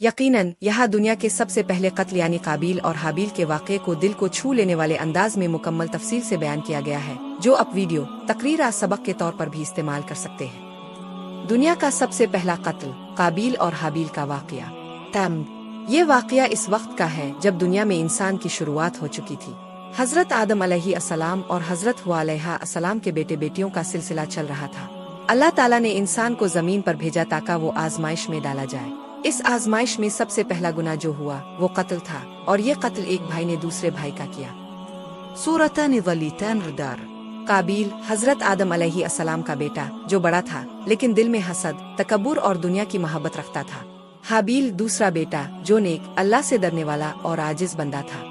یقیناً یہاں دنیا کے سب سے پہلے قتل یعنی قابیل اور حابیل کے واقعے کو دل کو چھو لینے والے انداز میں مکمل تفصیل سے بیان کیا گیا ہے، جو آپ ویڈیو تقریر سبق کے طور پر بھی استعمال کر سکتے ہیں۔ دنیا کا سب سے پہلا قتل، قابیل اور حابیل کا واقعہ۔ یہ واقعہ اس وقت کا ہے جب دنیا میں انسان کی شروعات ہو چکی تھی۔ حضرت آدم علیہ السلام اور حضرت حوا علیہ السلام کے بیٹے بیٹیوں کا سلسلہ چل رہا تھا۔ اللہ تعالیٰ نے انسان کو زمین پر بھیجا تاکہ وہ آزمائش میں ڈالا جائے۔ اس آزمائش میں سب سے پہلا گناہ جو ہوا وہ قتل تھا، اور یہ قتل ایک بھائی نے دوسرے بھائی کا کیا۔ سورتان ظلیتان ردار۔ قابیل حضرت آدم علیہ السلام کا بیٹا جو بڑا تھا لیکن دل میں حسد، تکبر اور دنیا کی محبت رکھتا تھا۔ حابیل دوسرا بیٹا جو نیک، اللہ سے ڈرنے والا اور عاجز بندہ تھا۔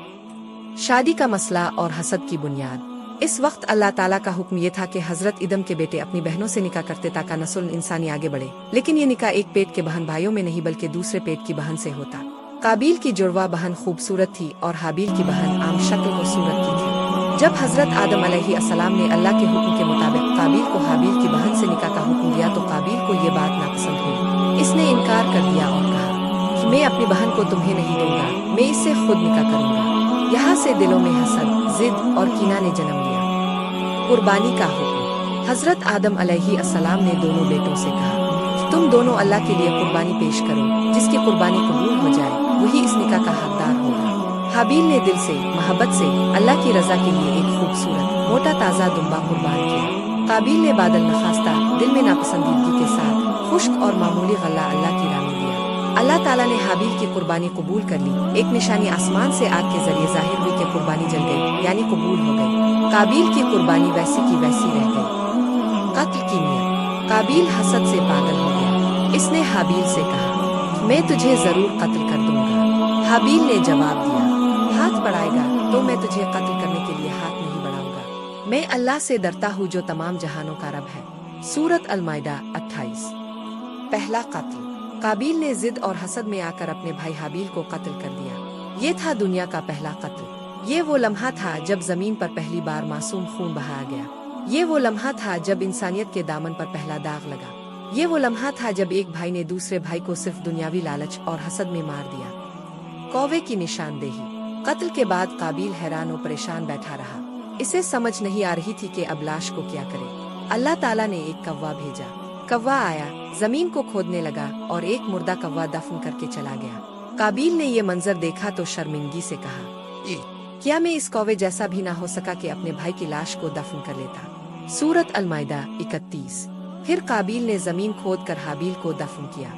شادی کا مسئلہ اور حسد کی بنیاد۔ اس وقت اللہ تعالیٰ کا حکم یہ تھا کہ حضرت آدم کے بیٹے اپنی بہنوں سے نکاح کرتے تاکہ نسل انسانی آگے بڑھے، لیکن یہ نکاح ایک پیٹ کے بہن بھائیوں میں نہیں بلکہ دوسرے پیٹ کی بہن سے ہوتا۔ قابیل کی جڑواں بہن خوبصورت تھی اور حابیل کی بہن عام شکل و صورت کی تھی۔ جب حضرت آدم علیہ السلام نے اللہ کے حکم کے مطابق قابیل کو حابیل کی بہن سے نکاح کا حکم دیا تو قابیل کو یہ بات ناپسند ہوئی۔ اس نے انکار کر دیا اور کہا کہ میں اپنی بہن کو تمہیں نہیں دوں گا، میں اس سے خود نکاح کروں گا۔ یہاں سے دلوں میں حسد، ضد اور کینہ نے جنم لیا۔ قربانی کا حکم۔ حضرت آدم علیہ السلام نے دونوں بیٹوں سے کہا کہ تم دونوں اللہ کے لیے قربانی پیش کرو، جس کی قربانی قبول ہو جائے وہی اس نکاح کا حقدار ہوگا۔ حابیل نے دل سے، محبت سے اللہ کی رضا کے لیے ایک خوبصورت موٹا تازہ دمبا قربان کیا۔ قابیل نے بادل نخواستہ دل میں ناپسندیدگی کے ساتھ خشک اور معمولی غلہ اللہ کی راہ میں دیا۔ اللہ تعالیٰ نے حابیل کی قربانی قبول کر لی۔ ایک نشانی آسمان سے آگ کے ذریعے ظاہر ہوئی کہ قربانی جل گئی، یعنی قبول ہو گئی۔ قابیل کی قربانی ویسی کی ویسی رہ گئی۔ قتل کی نیت۔ قابیل حسد سے پاگل ہو گیا۔ اس نے حابیل سے کہا میں تجھے ضرور قتل کر دوں گا۔ حابیل نے جواب دیا ہاتھ بڑھائے گا تو میں تجھے قتل کرنے کے لیے ہاتھ نہیں بڑھاؤں گا، میں اللہ سے ڈرتا ہوں جو تمام جہانوں کا رب ہے۔ سورۃ المائدہ 28۔ پہلا قتل۔ قابیل نے ضد اور حسد میں آ کر اپنے بھائی حابیل کو قتل کر دیا۔ یہ تھا دنیا کا پہلا قتل۔ یہ وہ لمحہ تھا جب زمین پر پہلی بار معصوم خون بہایا گیا۔ یہ وہ لمحہ تھا جب انسانیت کے دامن پر پہلا داغ لگا۔ یہ وہ لمحہ تھا جب ایک بھائی نے دوسرے بھائی کو صرف دنیاوی لالچ اور حسد میں مار دیا۔ کوے کی نشاندہی۔ قتل کے بعد قابیل حیران و پریشان بیٹھا رہا۔ اسے سمجھ نہیں آ رہی تھی کہ اب لاش کو کیا کرے۔ اللہ تعالیٰ نے ایک کوا بھیجا۔ کوا آیا، زمین کو کھودنے لگا اور ایک مردہ کوا دفن کر کے چلا گیا۔ قابیل نے یہ منظر دیکھا تو شرمندگی سے کہا کیا میں اس کوے جیسا بھی نہ ہو سکا کہ اپنے بھائی کی لاش کو دفن کر لیتا۔ سورۃ المائدہ 31۔ پھر قابیل نے زمین کھود کر حابیل کو دفن کیا۔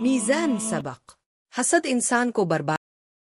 میزان سبق۔ حسد انسان کو برباد